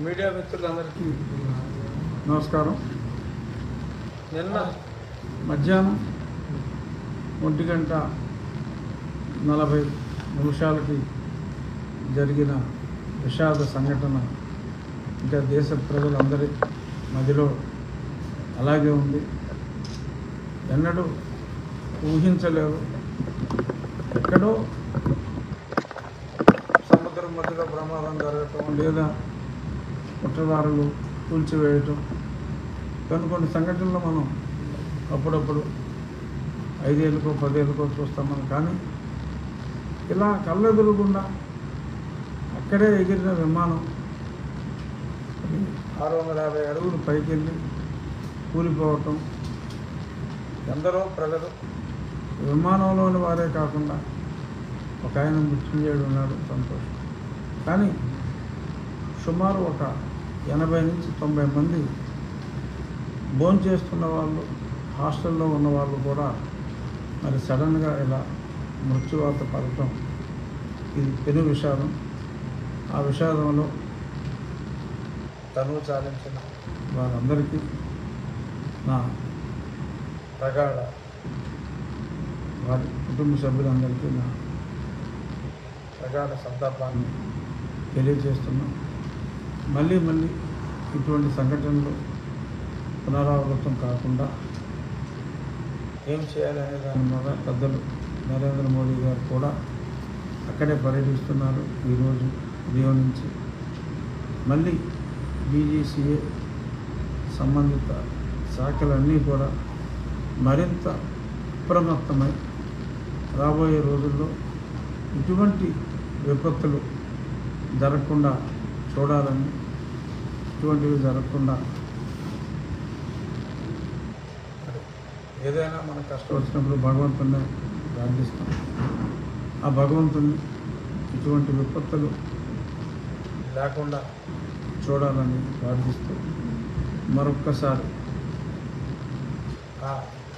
Media మిత్రులందరికీ నమస్కారం. నిన్న మధ్యాహ్నం 1:40 జరిగిన విషాద సంఘటన ఇంకా దేశ ప్రజలందరి మధ్యలో అలాగే ఉంది. ఎన్నడూ ఊహించలేరు. ఎక్కడో సముద్రం మధ్యలో ప్రమాదం జరగటం లేదా కుట్రదారులు కూల్చివేయటం కొన్ని సంఘటనలు మనం అప్పుడప్పుడు 5 ఏళ్ళకో 10 ఏళ్ళకో చూస్తాం. కానీ ఇలా కళ్ళెదురుగుండా అక్కడే ఎగిరిన విమానం 650 అడుగులు పైకి వెళ్ళి కూలిపోవటం, ఎందరో ప్రజలు విమానంలోని వారే కాకుండా ఒక ఆయన మృత్యుంజయుడు ఉన్నాడు, సంతోషం. కానీ సుమారు ఒక 80 నుంచి 90 మంది భోంచేస్తున్న వాళ్ళు, హాస్టల్లో ఉన్న వాళ్ళు కూడా మరి సడన్గా ఇలా మృత్యువాత పడటం ఇది పెను విషాదం. ఆ విషాదంలో తనువు చాలించిన వారందరికీ నా ప్రగాఢ, వారి కుటుంబ సభ్యులందరికీ నా ప్రగాఢ సంతాపాన్ని తెలియజేస్తున్నాం. మళ్ళీ ఇటువంటి సంఘటనలు పునరావృతం కాకుండా ఏం చేయాలనే దాని మీద పెద్దలు నరేంద్ర మోడీ గారు కూడా అక్కడే పర్యటిస్తున్నారు. ఈరోజు ఉదయం నుంచి మళ్ళీ BGCA సంబంధిత శాఖలన్నీ కూడా మరింత అప్రమత్తమై రాబోయే రోజుల్లో ఇటువంటి విపత్తులు జరగకుండా చూడాలని, ఇటువంటివి జరగకుండా ఏదైనా మన కష్టం వచ్చినప్పుడు భగవంతుడిని ప్రార్థిస్తాం. ఆ భగవంతుని ఇటువంటి విపత్తులు లేకుండా చూడాలని ప్రార్థిస్తూ మరొక్కసారి ఆ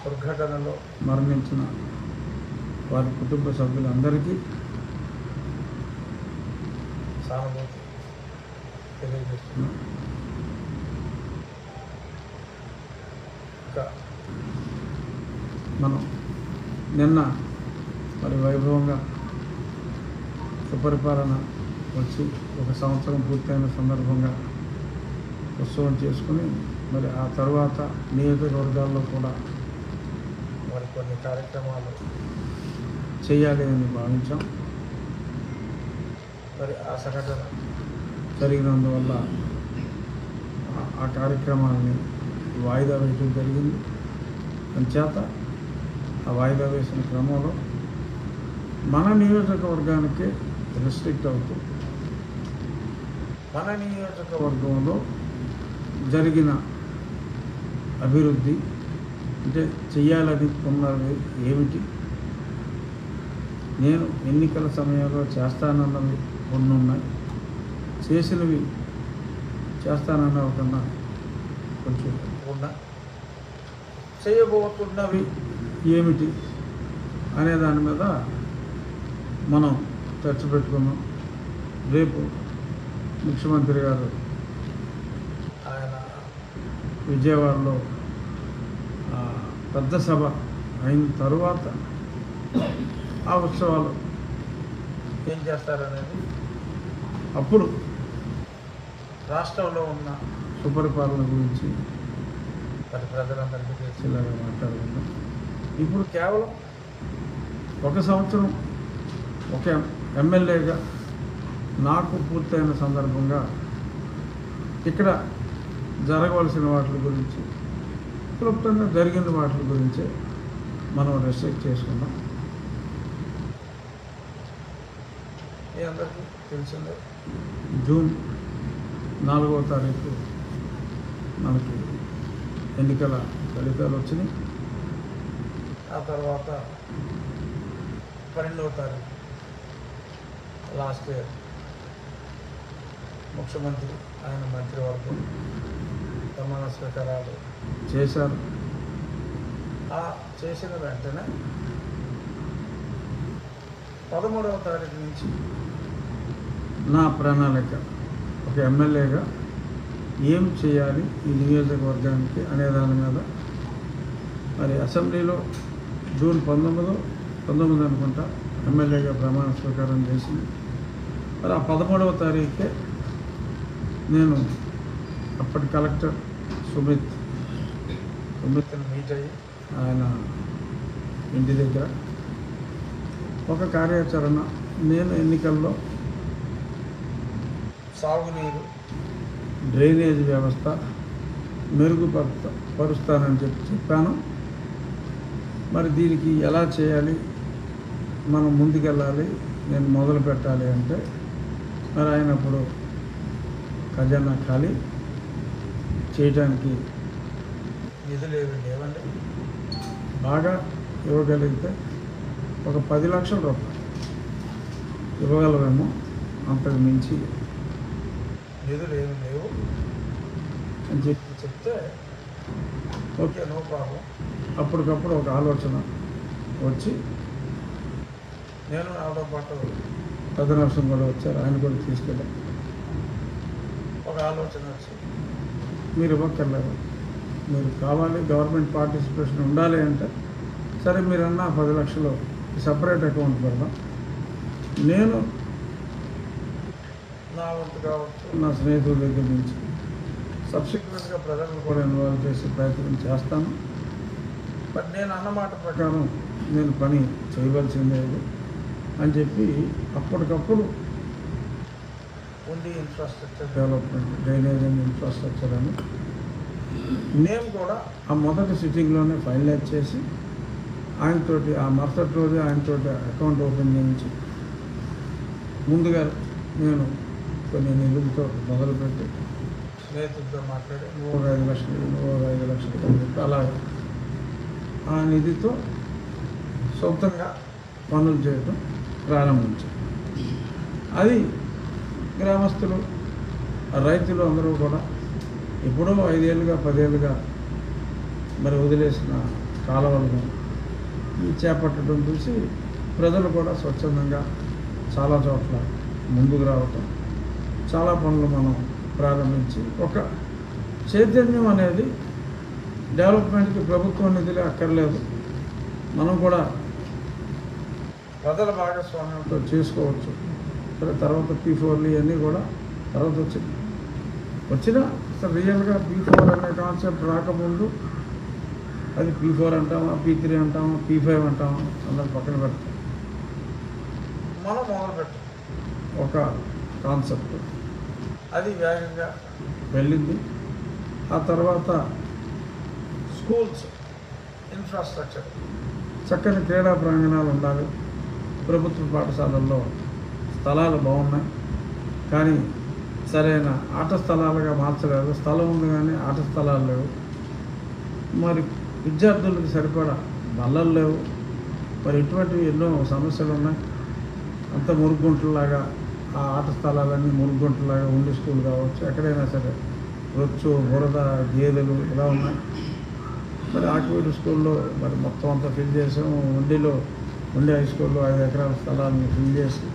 దుర్ఘటనలో మరణించిన వారి కుటుంబ సభ్యులందరికీ సానుభూతి తెలియజేస్తున్నాం. ఇంకా మనం నిన్న మరి వైభవంగా సుపరిపాలన వచ్చి 1 సంవత్సరం పూర్తయిన సందర్భంగా ఉత్సవం చేసుకుని మరి ఆ తర్వాత నియోజకవర్గాల్లో కూడా మరి కొన్ని కార్యక్రమాలు చేయాలి అని భావించాం. మరి ఆ సంఘటన జరిగినందువల్ల ఆ కార్యక్రమాన్ని వాయిదా వేయడం జరిగింది. అంచేత ఆ వాయిదా వేసిన క్రమంలో మన నియోజకవర్గానికే రెస్ట్రిక్ట్ అవుతూ మన నియోజకవర్గంలో జరిగిన అభివృద్ధి అంటే చెయ్యాలని ఉన్నవి ఏమిటి, నేను ఎన్నికల సమయంలో చేస్తానన్నవి కొన్ని ఉన్నాయి, చేసినవి చేస్తానన్నవి కన్నా కొంచెం ఉన్నా, చేయబోతున్నవి ఏమిటి అనే దాని మీద మనం చర్చ పెట్టుకున్నాం. రేపు ముఖ్యమంత్రి గారు ఆయన విజయవాడలో పెద్ద సభ అయిన తరువాత ఆ ఉత్సవాలు ఏం చేస్తారనేది అప్పుడు రాష్ట్రంలో ఉన్న సుపరిపాలన గురించి మరి ప్రజలందరికీ తెలిసేలాగా మాట్లాడుకుందాం. ఇప్పుడు కేవలం 1 సంవత్సరం ఒక ఎమ్మెల్యేగా నాకు పూర్తయిన సందర్భంగా ఇక్కడ జరగవలసిన వాటి గురించి, క్లుప్తంగా జరిగిన వాటి గురించే మనం రెస్ట్రిక్ట్ చేసుకున్నాం. మీ అందరికీ తెలిసిందే, జూన్ 4వ తారీఖు మనకి ఎన్నికల ఫలితాలు వచ్చినాయి. ఆ తర్వాత 12వ తారీఖు లాస్ట్ ఇయర్ ముఖ్యమంత్రి ఆయన మంత్రివర్గం ప్రమాణ స్వీకారాలు చేశారు. ఆ చేసిన వెంటనే 13వ తారీఖు నుంచి నా ప్రణాళిక ఒక ఎమ్మెల్యేగా ఏం చేయాలి ఈ నియోజకవర్గానికి అనే దాని మీద మరి అసెంబ్లీలో జూన్ 19 అనుకుంటా ఎమ్మెల్యేగా ప్రమాణ స్వీకారం చేసింది. మరి ఆ 13వ తారీఖే నేను అప్పటి కలెక్టర్ సుమిత్ని మీట్ అయ్యి ఆయన ఇంటి దగ్గర ఒక కార్యాచరణ, నేను ఎన్నికల్లో సాగునీరు డ్రైనేజ్ వ్యవస్థ మెరుగుపరుస్తానని చెప్పాను. మరి దీనికి ఎలా చేయాలి, మనం ముందుకెళ్ళాలి, నేను మొదలు పెట్టాలి అంటే మరి ఆయన అప్పుడు ఖజానా ఖాళీ చేయడానికి నిధులు ఏవి లేవండి. బాగా ఇవ్వగలిగితే ఒక 10 లక్షల రూపాయలు ఇవ్వగలమేమో, అంతకు మించి నిధులు ఏమి లేవు అని చెప్తే ఓకే నో ప్రాబ్లం. అప్పటికప్పుడు ఒక ఆలోచన వచ్చి నేను నాతో పాటు పెద్ద నర్సం కూడా వచ్చారు, ఆయన కూడా తీసుకెళ్ళాను. ఒక ఆలోచన వచ్చి మీరు ఇవ్వక్కర్లేదు, మీరు కావాలి గవర్నమెంట్ పార్టిసిపేషన్ ఉండాలి అంటే సరే మీరన్నా 10 లక్షలు సపరేట్ అకౌంట్ పెడదాం, నేను నా వంతు కావచ్చు నా స్నేహితుల దగ్గర నుంచి సబ్సిక్వెంట్గా ప్రజలను కూడా ఇన్వాల్వ్ చేసే ప్రయత్నం చేస్తాను. బట్ నేను అన్నమాట ప్రకారం నేను పని చేయవలసిందే అని చెప్పి అప్పటికప్పుడు ఉండి infrastructure development, drainage and infrastructure అని నేను కూడా ఆ మొదటి సిట్టింగ్లోనే ఫైనలైజ్ చేసి ఆయనతోటి ఆ మరుసటి రోజు ఆయనతోటి అకౌంట్ ఓపెన్ చేయించి ముందుగా నేను కొన్ని నిధులతో మొదలుపెట్టి స్నేహితులతో మాట్లాడి 5 లక్షలు అని చెప్పి అలాగే ఆ నిధితో సొంతంగా పనులు చేయడం ప్రారంభించారు. అది గ్రామస్తులు రైతులు అందరూ కూడా ఎప్పుడో 5 ఏళ్ళుగా 10 ఏళ్ళుగా మరి వదిలేసిన కాలువలను చేపట్టడం చూసి ప్రజలు కూడా స్వచ్ఛందంగా చాలా చోట్ల ముందుకు రావటం, చాలా పనులు మనం ప్రారంభించి ఒక చైతన్యం అనేది డెవలప్మెంట్కి ప్రభుత్వం నిధులే అక్కర్లేదు, మనం కూడా ప్రజల భాగస్వామ్యంతో చేసుకోవచ్చు. సరే తర్వాత P4లు ఇవన్నీ కూడా తర్వాత వచ్చినా అసలు రియల్గా P4 అనే కాన్సెప్ట్ రాకముందు అది P4 అంటామా, P3 అంటామా, P5 అంటామా అందరూ పక్కన పెడతాం. మనం మొదలుపెట్టాం ఒక కాన్సెప్ట్, అది వేగంగా వెళ్ళింది. ఆ తర్వాత స్కూల్స్ ఇన్ఫ్రాస్ట్రక్చర్, చక్కని క్రీడా ప్రాంగణాలు ఉండాలి. ప్రభుత్వ పాఠశాలల్లో స్థలాలు బాగున్నాయి కానీ సరైన ఆట స్థలాలుగా మార్చలేదు. స్థలం ఉంది కానీ ఆట స్థలాలు లేవు. మరి విద్యార్థులకు సరిపడా బల్లలు లేవు. మరి ఇటువంటివి ఎన్నో సమస్యలు ఉన్నాయి. అంత మురుగుంటలాగా ఆ ఆట స్థలాలన్నీ మురుగుంటలాగా ఉండి స్కూల్ కావచ్చు, ఎక్కడైనా సరే రొచ్చు, బురద, గేదెలు ఇలా ఉన్నాయి. మరి ఆకివీడు స్కూల్లో మరి మొత్తం అంతా ఫిల్ చేసాము. ఉండి హై స్కూల్లో 5 ఎకరాల స్థలాన్ని ఫిల్ చేసి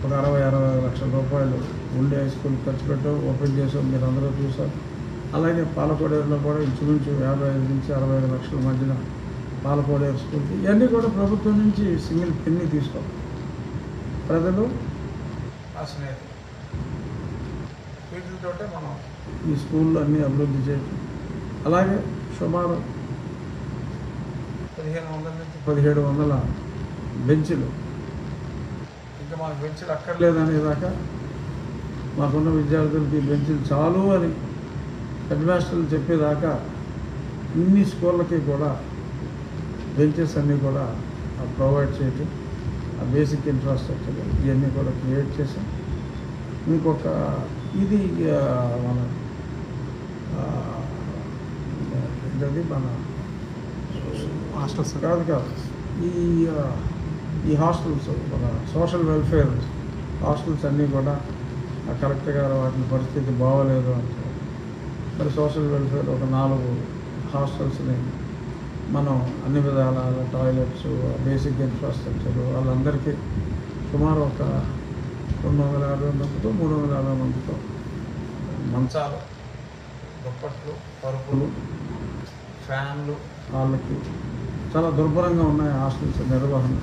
ఒక 60-65 లక్షల రూపాయలు ఉండి హై స్కూల్ ఖర్చు పెట్టాం, ఓపెన్ చేసాం, మీరు అందరూ చూసారు. అలాగే పాలకోడేరులో కూడా ఇంచుమించు 55 నుంచి 65 లక్షల మధ్యన పాలకోడేరు స్కూల్కి, ఇవన్నీ కూడా ప్రభుత్వం నుంచి సింగిల్ పెన్ని తీసుకోం. ప్రజలు ఆ స్నేహితులు వీటితోటే మనం ఈ స్కూళ్ళు అన్నీ అభివృద్ధి చేయటం. అలాగే సుమారు 1500 నుంచి 1700 బెంచ్లు, ఇంకా మాకు బెంచ్లు అక్కర్లేదనేదాకా మాకున్న విద్యార్థులకి బెంచ్లు చాలు అని హెడ్ మాస్టర్లు చెప్పేదాకా ఇన్ని స్కూళ్ళకి కూడా బెంచెస్ అన్నీ కూడా ప్రొవైడ్ చేయటం, ఆ బేసిక్ ఇన్ఫ్రాస్ట్రక్చర్ ఇవన్నీ కూడా క్రియేట్ చేసాం. ఇంకొక ఇది మన ఏంటది మన హాస్టల్స్ కాదు ఈ హాస్టల్స్ మన సోషల్ వెల్ఫేర్ హాస్టల్స్ అన్నీ కూడా కరెక్ట్ గారు వాటి పరిస్థితి బాగోలేదు అంటే మరి సోషల్ వెల్ఫేర్ ఒక 4 హాస్టల్స్ని మనం అన్ని విధాల టాయిలెట్స్, బేసిక్ ఇన్ఫ్రాస్ట్రక్చర్ వాళ్ళందరికీ సుమారు ఒక 250 మందితో 350 మందితో మంచాలు దుప్పట్లు, పరుపులు, ఫ్యాన్లు వాళ్ళకి చాలా దుర్భరంగా ఉన్నాయి హాస్టల్స్ నిర్వహణ.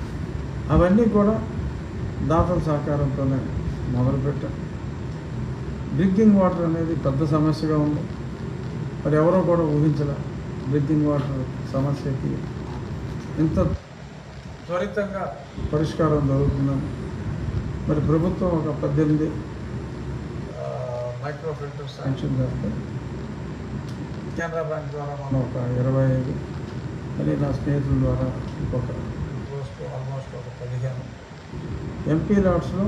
అవన్నీ కూడా దాతల సహకారంతోనే మొదలుపెట్టాం. డ్రింకింగ్ వాటర్ అనేది పెద్ద సమస్యగా ఉంది. మరి ఎవరో కూడా ఊహించలే డ్రింకింగ్ వాటర్ సమస్యకి ఇంత త్వరితంగా పరిష్కారం జరుగుతుందని. మరి ప్రభుత్వం ఒక 18 మైక్రో ఫిల్టర్స్ శాంక్షన్ చేస్తే కెనరా బ్యాంక్ ద్వారా మనం ఒక 25, అని నా స్నేహితుల ద్వారా ఇంకొక ఆల్మోస్ట్ ఒక 15 ఎంపీ లాట్స్లో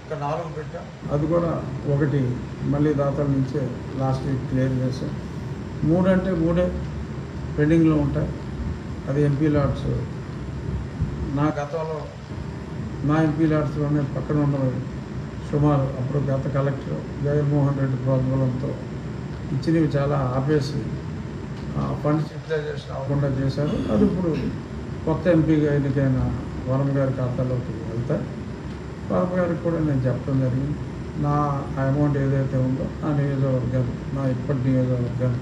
ఒక 4 పెట్టాం. అది కూడా ఒకటి మళ్ళీ దాతల నుంచే లాస్ట్ వీక్ క్లియర్ చేసాం. 3 అంటే 3 పెండింగ్లో ఉంటాయి. అది ఎంపీ లాట్స్. నా గతంలో నా ఎంపీ లాట్స్లోనే పక్కన ఉన్నవి సుమారు అప్పుడు గత కలెక్టర్ జగన్మోహన్ రెడ్డి ప్రోద్బలంతో ఇచ్చినవి చాలా ఆపేసి ఫండ్స్ యూటిలైజేషన్ అవ్వకుండా చేశారు. అది ఇప్పుడు కొత్త ఎంపీగా ఎన్నికైన వరం గారి ఖాతాలోకి వెళ్తాయి. వరం గారికి కూడా నేను చెప్పడం జరిగింది. నా అమౌంట్ ఏదైతే ఉందో ఆ నియోజకవర్గాన్ని, నా ఇప్పటి నియోజకవర్గాన్ని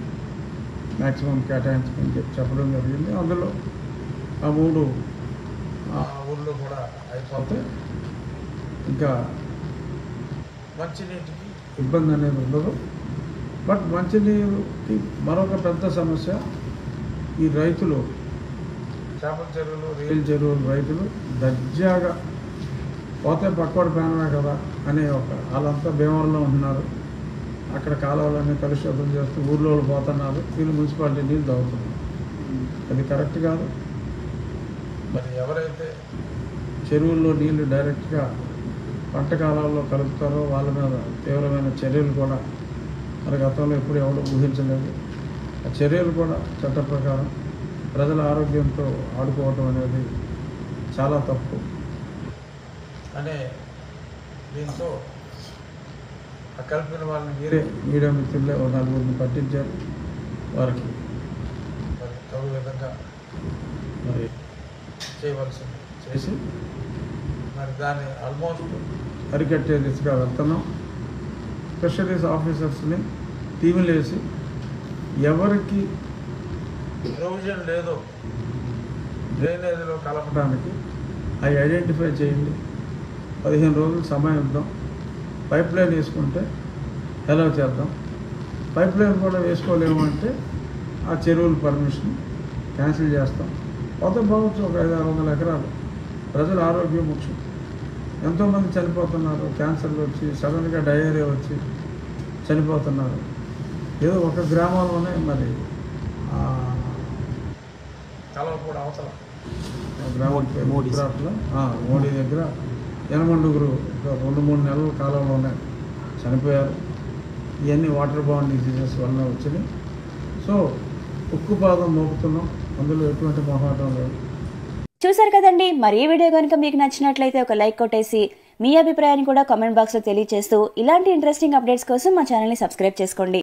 మ్యాక్సిమం కేటాయించమని చెప్పడం జరిగింది. అందులో ఆ 3 ఊళ్ళో కూడా అయిపోతే ఇంకా మంచినీటికి ఇబ్బంది అనేది ఉండదు. బట్ మంచినీరుకి మరొక పెద్ద సమస్య ఈ రైతులు, చేపల చెరువులు, రియల్ చెరువులు రైతులు దర్జాగా పోతే పక్కవాడు ప్రాణమే కదా అనే వాళ్ళంతా భీమవరంలో ఉంటున్నారు. అక్కడ కాలువలన్నీ కలుషితం చేస్తూ ఊర్లో పోతున్నారు. వీళ్ళు మున్సిపాలిటీ నీళ్ళు తాగుతున్నారు. అది కరెక్ట్ కాదు. మరి ఎవరైతే చెరువుల్లో నీళ్లు డైరెక్ట్గా పంట కాలాల్లో కలుపుతారో వాళ్ళ మీద తీవ్రమైన చర్యలు కూడా మరి గతంలో ఎప్పుడు ఎవరు ఊహించలేదు. ఆ చర్యలు కూడా చట్ట ప్రకారం ప్రజల ఆరోగ్యంతో ఆడుకోవటం అనేది చాలా తప్పు అనే దీంతో ఆ కలిపిన వాళ్ళని మీడియా మిత్రులే 4 పట్టించారు. వారికి మరి తగు విధంగా మరి చేయవలసింది చేసి మరి దాన్ని ఆల్మోస్ట్ అరికట్టే దిశగా వెళ్తున్నాం. ఫిషరీస్ ఆఫీసర్స్ని టీములు వేసి ఎవరికి ప్రొవిజన్ లేదో డ్రైనేజీలో కలపడానికి అవి ఐడెంటిఫై చేయండి. 15 రోజులు సమయం ఇద్దాం. పైప్ లైన్ వేసుకుంటే ఎలా చేద్దాం. పైప్ లైన్ కూడా వేసుకోలేము అంటే ఆ చెరువుల పర్మిషన్ క్యాన్సిల్ చేస్తాం. కొత్త బావచ్చు ఒక 500-600 ఎకరాలు. ప్రజల ఆరోగ్యం ముఖ్యం. ఎంతోమంది చనిపోతున్నారు. క్యాన్సర్లు వచ్చి సడన్గా డయేరియా వచ్చి చనిపోతున్నారు. ఏదో ఒక గ్రామంలోనే మరి కలవకూడ అవతల గ్రామం గుజరాత్లో మోడీ దగ్గర 8 2-3 నెలల కాలంలోనే చనిపోయారు. ఇవన్నీ వాటర్ బాండ్ డిసీజెస్ వల్ల వచ్చినాయి. సో ఉక్కుపాదం మోపుతున్నాం. అందులో ఎటువంటి మొహాటం లేదు. చూసారు కదండి. మరి ఈ వీడియో కనుక మీకు నచ్చినట్లయితే ఒక లైక్ కొట్టేసి మీ అభిప్రాయాన్ని కూడా కామెంట్ బాక్స్లో తెలియజేస్తూ ఇలాంటి ఇంట్రెస్టింగ్ అప్డేట్స్ కోసం మా ఛానల్ని సబ్స్క్రైబ్ చేసుకోండి.